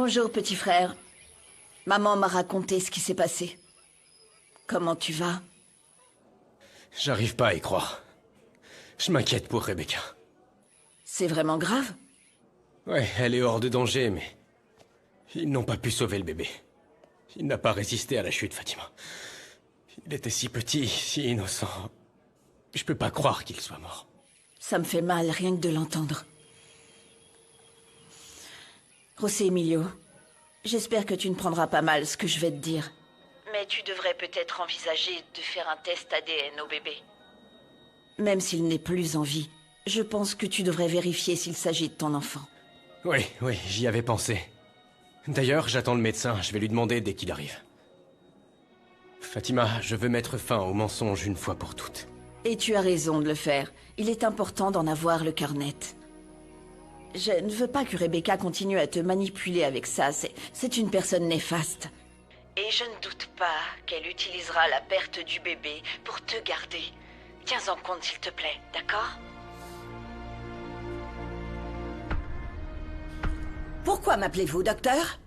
Bonjour, petit frère. Maman m'a raconté ce qui s'est passé. Comment tu vas? J'arrive pas à y croire. Je m'inquiète pour Rebecca. C'est vraiment grave? Ouais, elle est hors de danger, mais... Ils n'ont pas pu sauver le bébé. Il n'a pas résisté à la chute, Fatima. Il était si petit, si innocent. Je peux pas croire qu'il soit mort. Ça me fait mal, rien que de l'entendre. José Emilio, j'espère que tu ne prendras pas mal ce que je vais te dire. Mais tu devrais peut-être envisager de faire un test ADN au bébé. Même s'il n'est plus en vie, je pense que tu devrais vérifier s'il s'agit de ton enfant. Oui, j'y avais pensé. D'ailleurs, j'attends le médecin, je vais lui demander dès qu'il arrive. Fatima, je veux mettre fin au mensonge une fois pour toutes. Et tu as raison de le faire. Il est important d'en avoir le cœur net. Je ne veux pas que Rebecca continue à te manipuler avec ça. C'est une personne néfaste. Et je ne doute pas qu'elle utilisera la perte du bébé pour te garder. Tiens-en compte, s'il te plaît, d'accord? Pourquoi m'appelez-vous, docteur?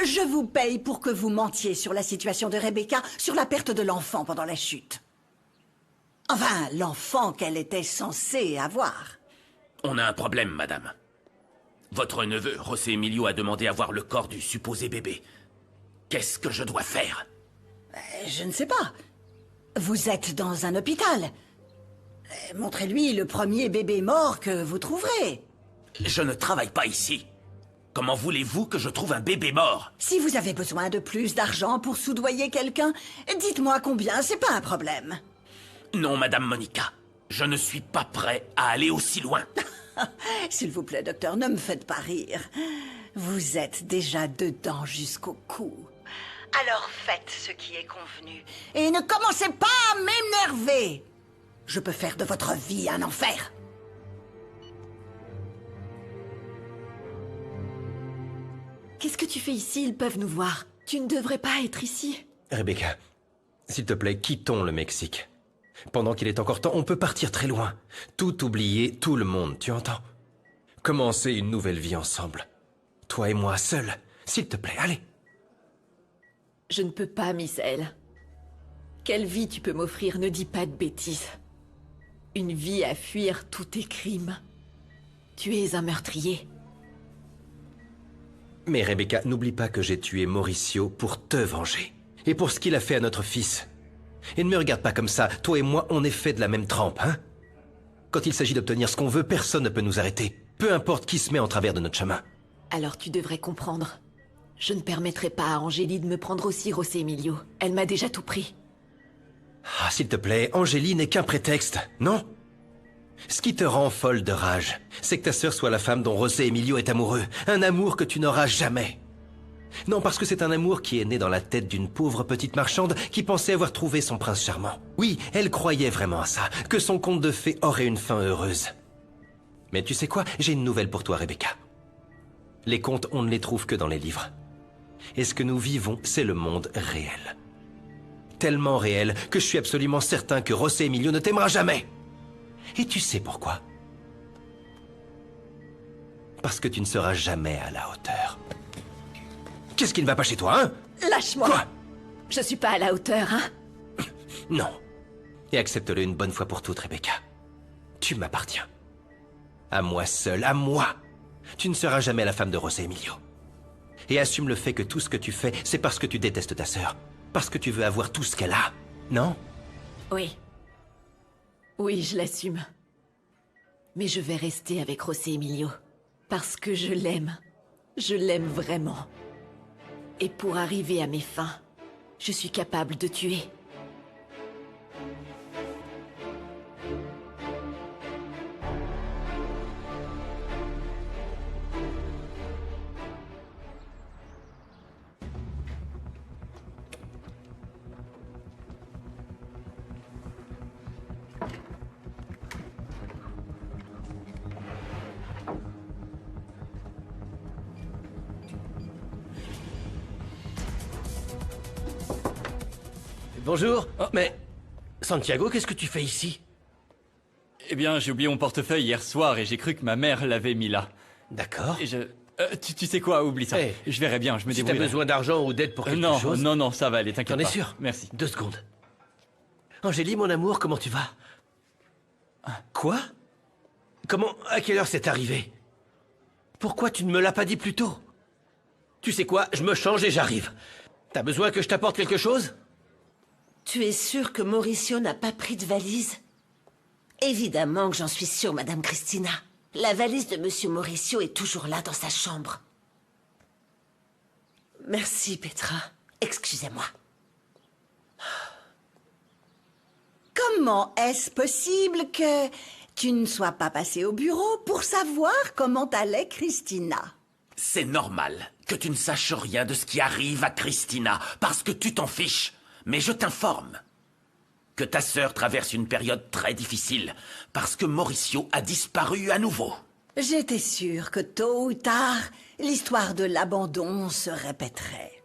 Je vous paye pour que vous mentiez sur la situation de Rebecca, sur la perte de l'enfant pendant la chute. Enfin, l'enfant qu'elle était censée avoir. On a un problème, madame. Votre neveu, José Emilio, a demandé à voir le corps du supposé bébé. Qu'est-ce que je dois faire? Je ne sais pas. Vous êtes dans un hôpital. Montrez-lui le premier bébé mort que vous trouverez. Je ne travaille pas ici. Comment voulez-vous que je trouve un bébé mort? Si vous avez besoin de plus d'argent pour soudoyer quelqu'un, dites-moi combien, c'est pas un problème. Non, madame Monica. Je ne suis pas prêt à aller aussi loin. S'il vous plaît, docteur, ne me faites pas rire. Vous êtes déjà dedans jusqu'au cou. Alors faites ce qui est convenu. Et ne commencez pas à m'énerver. Je peux faire de votre vie un enfer. Qu'est-ce que tu fais ici? Ils peuvent nous voir. Tu ne devrais pas être ici. Rebecca, s'il te plaît, quittons le Mexique. Pendant qu'il est encore temps, on peut partir très loin. Tout oublier, tout le monde, tu entends? Commencer une nouvelle vie ensemble. Toi et moi, seuls. S'il te plaît, allez. Je ne peux pas, Misaël. Quelle vie tu peux m'offrir? Ne dis pas de bêtises. Une vie à fuir tous tes crimes. Tu es un meurtrier. Mais Rebecca, n'oublie pas que j'ai tué Mauricio pour te venger. Et pour ce qu'il a fait à notre fils. Et ne me regarde pas comme ça. Toi et moi, on est fait de la même trempe, hein? Quand il s'agit d'obtenir ce qu'on veut, personne ne peut nous arrêter. Peu importe qui se met en travers de notre chemin. Alors tu devrais comprendre. Je ne permettrai pas à Angélie de me prendre aussi, José Emilio. Elle m'a déjà tout pris. Ah, s'il te plaît, Angélie n'est qu'un prétexte, non? Ce qui te rend folle de rage, c'est que ta sœur soit la femme dont José Emilio est amoureux. Un amour que tu n'auras jamais. Non, parce que c'est un amour qui est né dans la tête d'une pauvre petite marchande qui pensait avoir trouvé son prince charmant. Oui, elle croyait vraiment à ça, que son conte de fées aurait une fin heureuse. Mais tu sais quoi? J'ai une nouvelle pour toi, Rebecca. Les contes, on ne les trouve que dans les livres. Et ce que nous vivons, c'est le monde réel. Tellement réel que je suis absolument certain que José Emilio ne t'aimera jamais. Et tu sais pourquoi? Parce que tu ne seras jamais à la hauteur. Qu'est-ce qui ne va pas chez toi, hein? Lâche-moi! Quoi? Je suis pas à la hauteur, hein? Non. Et accepte-le une bonne fois pour toutes, Rebecca. Tu m'appartiens. À moi seul, à moi. Tu ne seras jamais la femme de José Emilio. Et assume le fait que tout ce que tu fais, c'est parce que tu détestes ta sœur. Parce que tu veux avoir tout ce qu'elle a. Non? Oui. Oui, je l'assume. Mais je vais rester avec José Emilio. Parce que je l'aime. Je l'aime vraiment. Et pour arriver à mes fins, je suis capable de tuer. Bonjour. Mais... Santiago, qu'est-ce que tu fais ici? Eh bien, j'ai oublié mon portefeuille hier soir et j'ai cru que ma mère l'avait mis là. D'accord. Et je... Tu sais quoi, oublie ça. Hey, je verrai bien, je me Si t'as débrouillerai. besoin d'argent ou d'aide pour quelque Non, chose... non, non, ça va aller, t'inquiète T'en pas. es sûr? Merci. 2 secondes. Angélie, mon amour, comment tu vas? Quoi? Comment... À quelle heure c'est arrivé? Pourquoi tu ne me l'as pas dit plus tôt? Tu sais quoi? Je me change et j'arrive. T'as besoin que je t'apporte quelque chose? Tu es sûre que Mauricio n'a pas pris de valise? Évidemment que j'en suis sûre, Madame Christina. La valise de Monsieur Mauricio est toujours là dans sa chambre. Merci, Petra. Excusez-moi. Comment est-ce possible que tu ne sois pas passé au bureau pour savoir comment allait Christina? C'est normal que tu ne saches rien de ce qui arrive à Christina, parce que tu t'en fiches. Mais je t'informe que ta sœur traverse une période très difficile, parce que Mauricio a disparu à nouveau. J'étais sûre que tôt ou tard, l'histoire de l'abandon se répéterait.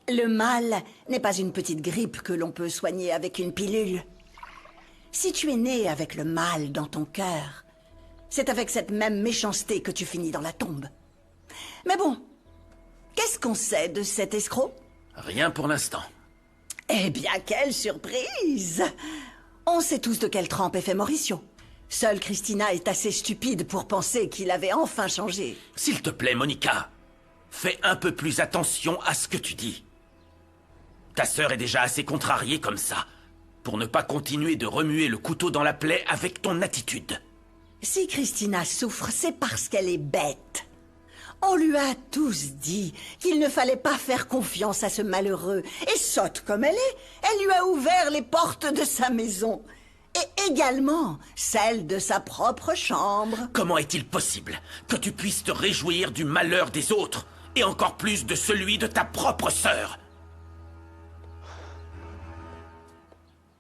Le mal n'est pas une petite grippe que l'on peut soigner avec une pilule. Si tu es né avec le mal dans ton cœur, c'est avec cette même méchanceté que tu finis dans la tombe. Mais bon, qu'est-ce qu'on sait de cet escroc? Rien pour l'instant. Eh bien, quelle surprise! On sait tous de quelle trempe est fait Mauricio. Seule Christina est assez stupide pour penser qu'il avait enfin changé. S'il te plaît, Monica, fais un peu plus attention à ce que tu dis. Ta sœur est déjà assez contrariée comme ça, pour ne pas continuer de remuer le couteau dans la plaie avec ton attitude. Si Christina souffre, c'est parce qu'elle est bête. On lui a tous dit qu'il ne fallait pas faire confiance à ce malheureux. Et sotte comme elle est, elle lui a ouvert les portes de sa maison. Et également celle de sa propre chambre. Comment est-il possible que tu puisses te réjouir du malheur des autres, et encore plus de celui de ta propre sœur?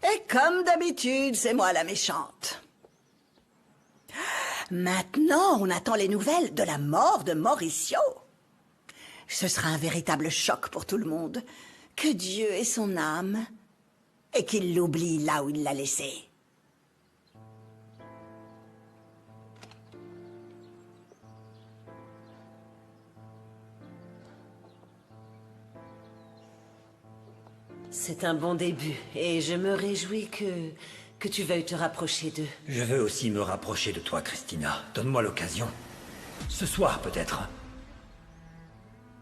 Et comme d'habitude, c'est moi la méchante. Maintenant, on attend les nouvelles de la mort de Mauricio. Ce sera un véritable choc pour tout le monde. Que Dieu ait son âme et qu'il l'oublie là où il l'a laissée. C'est un bon début, et je me réjouis que tu veuilles te rapprocher d'eux. Je veux aussi me rapprocher de toi, Christina. Donne-moi l'occasion. Ce soir, peut-être.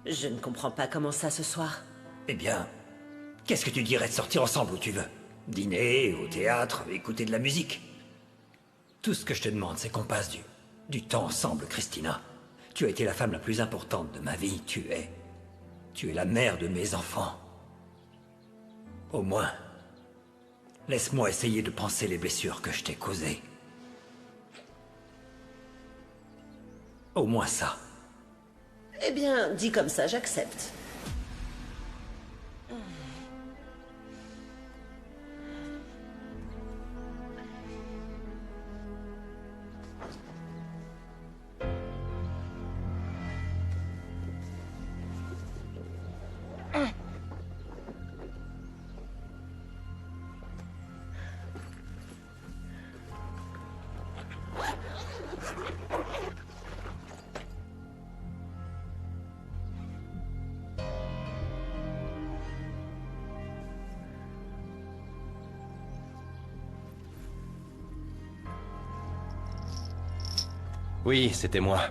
Je ne comprends pas comment ça ce soir. Eh bien, qu'est-ce que tu dirais de sortir ensemble où tu veux? Dîner, au théâtre, écouter de la musique. Tout ce que je te demande, c'est qu'on passe du temps ensemble, Christina. Tu as été la femme la plus importante de ma vie. Tu es la mère de mes enfants. Au moins, laisse-moi essayer de panser les blessures que je t'ai causées. Au moins ça. Eh bien, dit comme ça, j'accepte. Oui, c'était moi.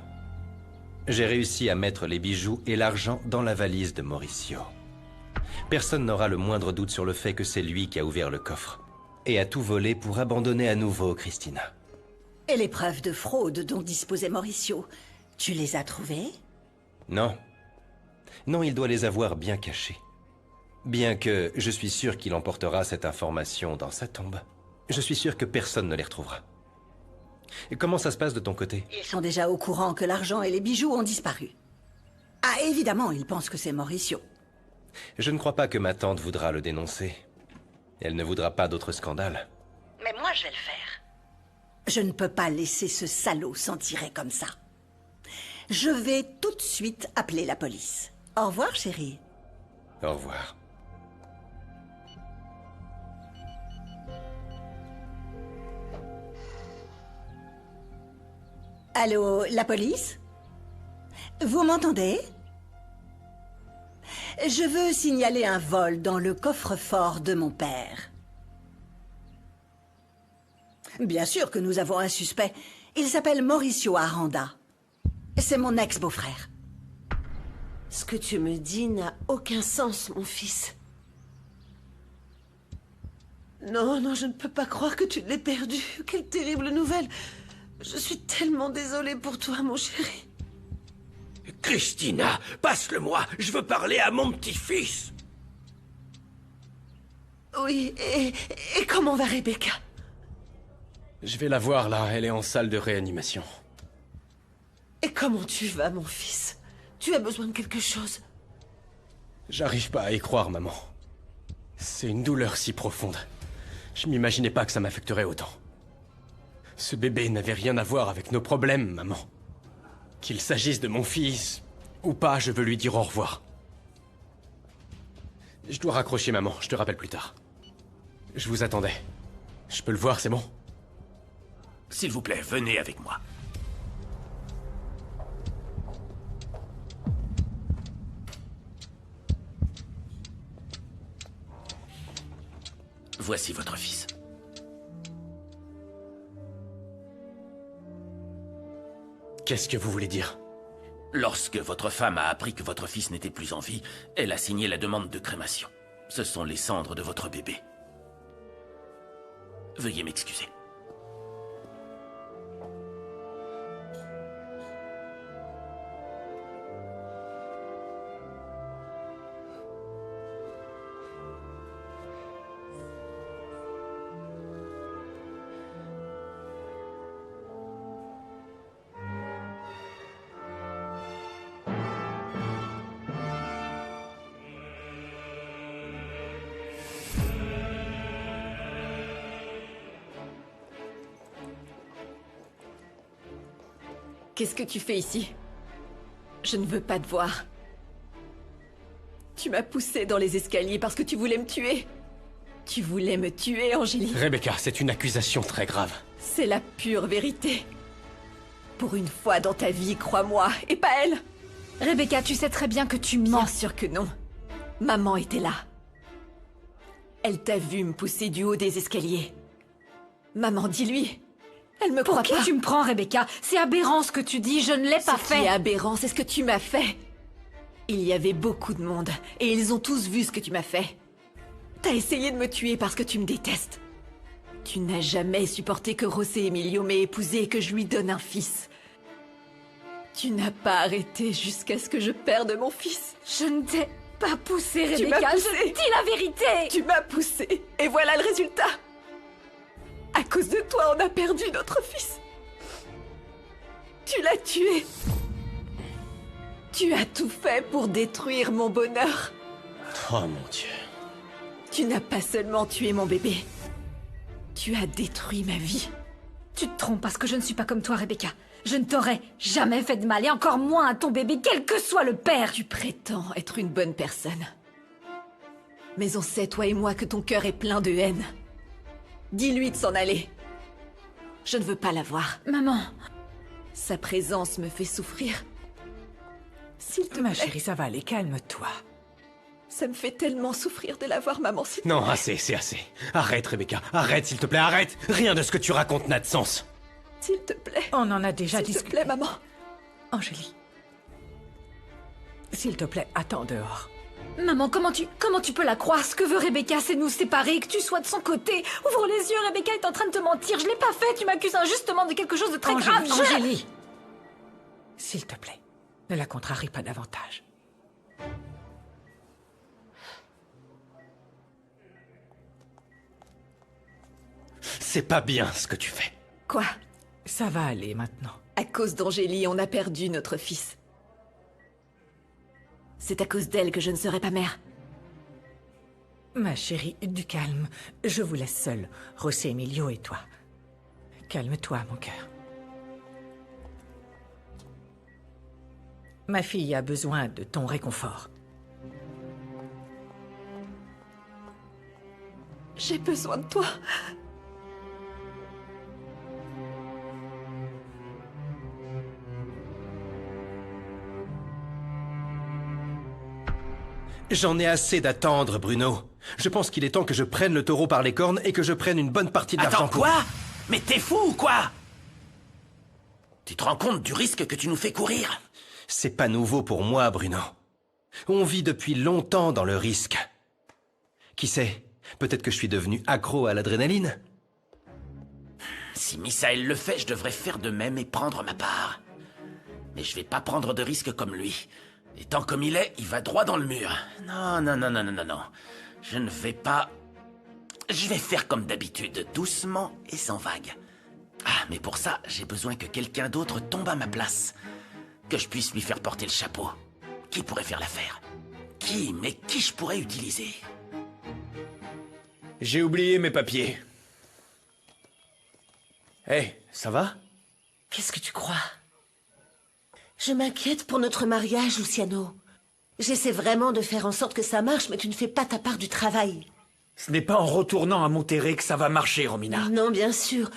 J'ai réussi à mettre les bijoux et l'argent dans la valise de Mauricio. Personne n'aura le moindre doute sur le fait que c'est lui qui a ouvert le coffre et a tout volé pour abandonner à nouveau Christina. Et les preuves de fraude dont disposait Mauricio, tu les as trouvées? Non. Non, il doit les avoir bien cachées. Bien que je suis sûr qu'il emportera cette information dans sa tombe. Je suis sûr que personne ne les retrouvera. Et comment ça se passe de ton côté? Ils sont déjà au courant que l'argent et les bijoux ont disparu. Ah, évidemment, ils pensent que c'est Mauricio. Je ne crois pas que ma tante voudra le dénoncer. Elle ne voudra pas d'autres scandales. Mais moi, je vais le faire. Je ne peux pas laisser ce salaud s'en tirer comme ça. Je vais tout de suite appeler la police. Au revoir, chérie. Au revoir. Allô, la police? Vous m'entendez? Je veux signaler un vol dans le coffre-fort de mon père. Bien sûr que nous avons un suspect. Il s'appelle Mauricio Aranda. C'est mon ex-beau-frère. Ce que tu me dis n'a aucun sens, mon fils. Non, non, je ne peux pas croire que tu l'aies perdu. Quelle terrible nouvelle. Je suis tellement désolée pour toi, mon chéri. Christina, passe-le-moi. Je veux parler à mon petit-fils. Oui, et comment va Rebecca? Je vais la voir là, elle est en salle de réanimation. Et comment tu vas, mon fils? Tu as besoin de quelque chose? J'arrive pas à y croire, maman. C'est une douleur si profonde. Je m'imaginais pas que ça m'affecterait autant. Ce bébé n'avait rien à voir avec nos problèmes, maman. Qu'il s'agisse de mon fils ou pas, je veux lui dire au revoir. Je dois raccrocher, maman, je te rappelle plus tard. Je vous attendais. Je peux le voir, c'est bon? S'il vous plaît, venez avec moi. Voici votre fils. Qu'est-ce que vous voulez dire? Lorsque votre femme a appris que votre fils n'était plus en vie, elle a signé la demande de crémation. Ce sont les cendres de votre bébé. Veuillez m'excuser. Qu'est-ce que tu fais ici? Je ne veux pas te voir. Tu m'as poussé dans les escaliers parce que tu voulais me tuer. Tu voulais me tuer, Angélie. Rebecca, c'est une accusation très grave. C'est la pure vérité. Pour une fois dans ta vie, crois-moi, et pas elle. Rebecca, tu sais très bien que tu mens. Bien sûr que non. Maman était là. Elle t'a vu me pousser du haut des escaliers. Maman, dis-lui. Elle me croit Pour qui pas. tu me prends, Rebecca? C'est aberrant ce que tu dis, je ne l'ai pas Ce fait. qui est aberrant, c'est ce que tu m'as fait. Il y avait beaucoup de monde, et ils ont tous vu ce que tu m'as fait. T'as essayé de me tuer parce que tu me détestes. Tu n'as jamais supporté que José Emilio m'ait épousée et que je lui donne un fils. Tu n'as pas arrêté jusqu'à ce que je perde mon fils. Je ne t'ai pas poussé, Tu m'as Rebecca, poussé. je dis la vérité. Tu m'as poussé, et voilà le résultat. À cause de toi, on a perdu notre fils. Tu l'as tué. Tu as tout fait pour détruire mon bonheur. Oh mon Dieu. Tu n'as pas seulement tué mon bébé. Tu as détruit ma vie. Tu te trompes parce que je ne suis pas comme toi, Rebecca. Je ne t'aurais jamais fait de mal, et encore moins à ton bébé, quel que soit le père. Tu prétends être une bonne personne. Mais on sait, toi et moi, que ton cœur est plein de haine. Dis-lui de s'en aller. Je ne veux pas la voir. Maman. Sa présence me fait souffrir. S'il te Ma plaît. chérie, ça va aller, calme-toi. Ça me fait tellement souffrir de la voir, maman. S'il te Non, plaît. assez, c'est assez. Arrête, Rebecca. Arrête, s'il te plaît, arrête. Rien de ce que tu racontes n'a de sens. S'il te plaît. On en a déjà S'il te discuté. plaît, maman. Angélie. S'il te plaît, attends dehors. Maman, comment tu peux la croire? Ce que veut Rebecca, c'est nous séparer, que tu sois de son côté. Ouvre les yeux, Rebecca est en train de te mentir. Je l'ai pas fait, tu m'accuses injustement de quelque chose de très grave. Angélie. S'il te plaît, ne la contrarie pas davantage. C'est pas bien ce que tu fais. Quoi? Ça va aller maintenant. À cause d'Angélie, on a perdu notre fils. C'est à cause d'elle que je ne serai pas mère. Ma chérie, du calme. Je vous laisse seule, José Emilio et toi. Calme-toi, mon cœur. Ma fille a besoin de ton réconfort. J'ai besoin de toi. J'en ai assez d'attendre, Bruno. Je pense qu'il est temps que je prenne le taureau par les cornes et que je prenne une bonne partie de l'argent. Attends, quoi? Mais t'es fou ou quoi? Tu te rends compte du risque que tu nous fais courir? C'est pas nouveau pour moi, Bruno. On vit depuis longtemps dans le risque. Qui sait? Peut-être que je suis devenu accro à l'adrénaline. Si Misaël le fait, je devrais faire de même et prendre ma part. Mais je vais pas prendre de risques comme lui. Étant comme il est, il va droit dans le mur. Non, non, non, non, non, non, non. Je ne vais pas... Je vais faire comme d'habitude, doucement et sans vague. Ah, mais pour ça, j'ai besoin que quelqu'un d'autre tombe à ma place. Que je puisse lui faire porter le chapeau. Qui pourrait faire l'affaire? Qui? Mais qui je pourrais utiliser? J'ai oublié mes papiers. Hé, ça va? Qu'est-ce que tu crois? Je m'inquiète pour notre mariage, Luciano. J'essaie vraiment de faire en sorte que ça marche, mais tu ne fais pas ta part du travail. Ce n'est pas en retournant à Monterrey que ça va marcher, Romina. Non, bien sûr.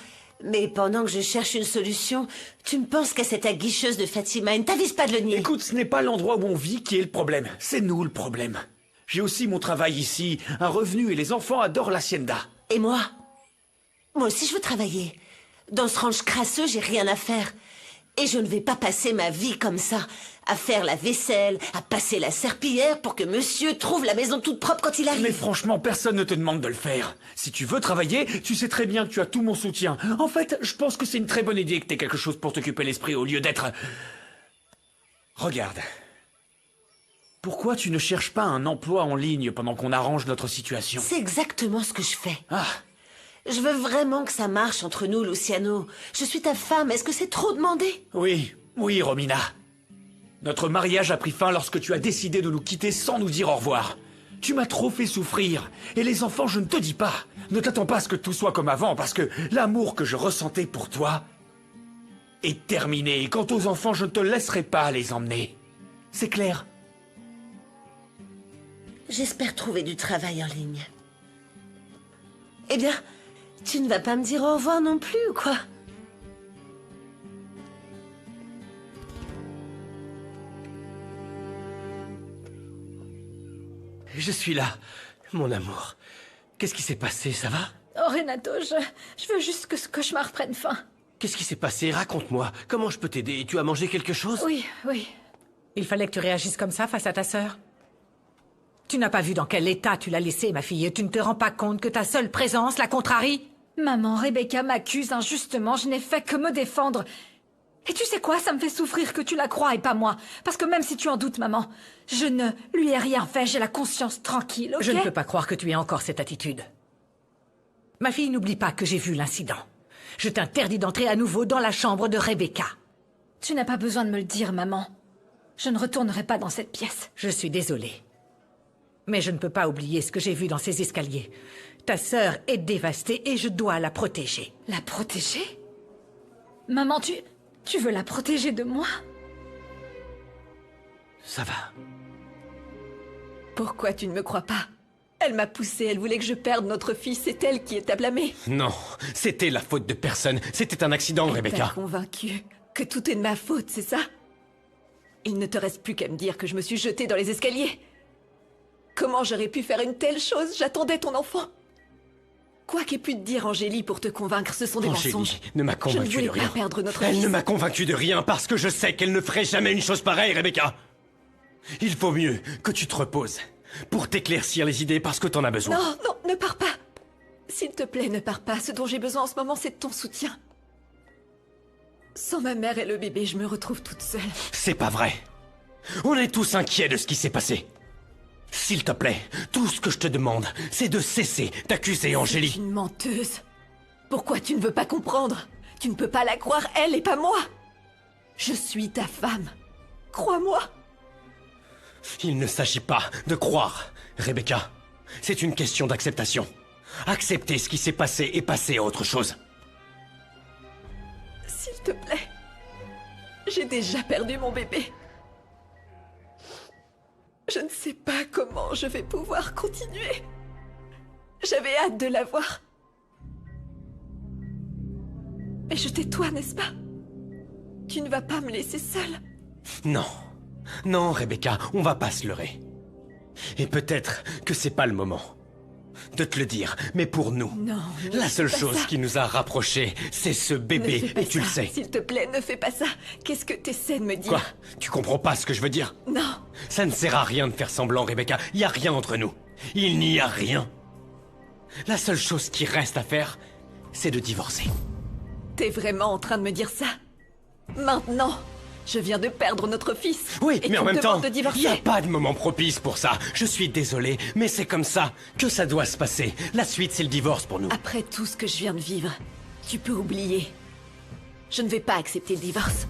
Mais pendant que je cherche une solution, tu me penses qu'à cette aguicheuse de Fatima, ne t'avise pas de le nier. Écoute, ce n'est pas l'endroit où on vit qui est le problème. C'est nous le problème. J'ai aussi mon travail ici, un revenu et les enfants adorent l'hacienda. Et moi? Moi aussi je veux travailler. Dans ce ranch crasseux, j'ai rien à faire. Et je ne vais pas passer ma vie comme ça, à faire la vaisselle, à passer la serpillière pour que monsieur trouve la maison toute propre quand il arrive. Mais franchement, personne ne te demande de le faire. Si tu veux travailler, tu sais très bien que tu as tout mon soutien. En fait, je pense que c'est une très bonne idée que t'aies quelque chose pour t'occuper l'esprit au lieu d'être... Regarde. Pourquoi tu ne cherches pas un emploi en ligne pendant qu'on arrange notre situation? C'est exactement ce que je fais. Ah. Je veux vraiment que ça marche entre nous, Luciano. Je suis ta femme, est-ce que c'est trop demandé? Oui, oui, Romina. Notre mariage a pris fin lorsque tu as décidé de nous quitter sans nous dire au revoir. Tu m'as trop fait souffrir. Et les enfants, je ne te dis pas. Ne t'attends pas à ce que tout soit comme avant, parce que l'amour que je ressentais pour toi est terminé. Et quant aux enfants, je ne te laisserai pas les emmener. C'est clair? J'espère trouver du travail en ligne. Eh bien, tu ne vas pas me dire au revoir non plus, ou quoi? Je suis là, mon amour. Qu'est-ce qui s'est passé, ça va? Oh, Renato, je veux juste que ce cauchemar prenne fin. Qu'est-ce qui s'est passé? Raconte-moi. Comment je peux t'aider? Tu as mangé quelque chose? Oui, oui. Il fallait que tu réagisses comme ça face à ta sœur? Tu n'as pas vu dans quel état tu l'as laissée, ma fille, et tu ne te rends pas compte que ta seule présence la contrarie? Maman, Rebecca m'accuse injustement, je n'ai fait que me défendre. Et tu sais quoi, ça me fait souffrir que tu la crois et pas moi. Parce que même si tu en doutes, maman, je ne lui ai rien fait, j'ai la conscience tranquille, ok? Je ne peux pas croire que tu aies encore cette attitude. Ma fille, n'oublie pas que j'ai vu l'incident. Je t'interdis d'entrer à nouveau dans la chambre de Rebecca. Tu n'as pas besoin de me le dire, maman. Je ne retournerai pas dans cette pièce. Je suis désolée. Mais je ne peux pas oublier ce que j'ai vu dans ces escaliers. Ta sœur est dévastée et je dois la protéger. La protéger? Maman, tu veux la protéger de moi? Ça va. Pourquoi tu ne me crois pas? Elle m'a poussée, elle voulait que je perde notre fille, c'est elle qui est à blâmer. Non, c'était la faute de personne. C'était un accident, T'as Rebecca. convaincu que tout est de ma faute, c'est ça? Il ne te reste plus qu'à me dire que je me suis jetée dans les escaliers. Comment j'aurais pu faire une telle chose? J'attendais ton enfant. Quoi qu'ait pu te dire Angélie pour te convaincre, ce sont des mensonges. Angélie ne m'a convaincu de Je ne voulais rien. pas perdre notre Elle fils. ne m'a convaincu de rien parce que je sais qu'elle ne ferait jamais une chose pareille, Rebecca. Il vaut mieux que tu te reposes pour t'éclaircir les idées parce que t'en as besoin. Non, non, ne pars pas. S'il te plaît, ne pars pas. Ce dont j'ai besoin en ce moment, c'est de ton soutien. Sans ma mère et le bébé, je me retrouve toute seule. C'est pas vrai. On est tous inquiets de ce qui s'est passé. S'il te plaît, tout ce que je te demande, c'est de cesser d'accuser Angélie. C'est une menteuse. Pourquoi tu ne veux pas comprendre? Tu ne peux pas la croire, elle et pas moi. Je suis ta femme. Crois-moi. Il ne s'agit pas de croire, Rebecca. C'est une question d'acceptation. Accepter ce qui s'est passé et passer à autre chose. S'il te plaît. J'ai déjà perdu mon bébé. Je ne sais pas comment je vais pouvoir continuer. J'avais hâte de la voir. Mais je tais-toi, n'est-ce pas? Tu ne vas pas me laisser seule. Non. Non, Rebecca, on va pas se leurrer. Et peut-être que c'est pas le moment de te le dire, mais pour nous, Non, ne la fais seule pas chose ça. qui nous a rapprochés, c'est ce Ne bébé, fais pas et tu le ça. sais. S'il te plaît, ne fais pas ça. Qu'est-ce que t'essaies de me dire? Quoi? Tu comprends pas ce que je veux dire? Non. Ça ne sert à rien de faire semblant, Rebecca. Il y a rien entre nous. Il n'y a rien. La seule chose qui reste à faire, c'est de divorcer. T'es vraiment en train de me dire ça? Maintenant? Je viens de perdre notre fils. Oui, et mais tu en me même temps, demandes de divorcer. il n'y a pas de moment propice pour ça. Je suis désolé, mais c'est comme ça que ça doit se passer. La suite, c'est le divorce pour nous. Après tout ce que je viens de vivre, tu peux oublier. Je ne vais pas accepter le divorce.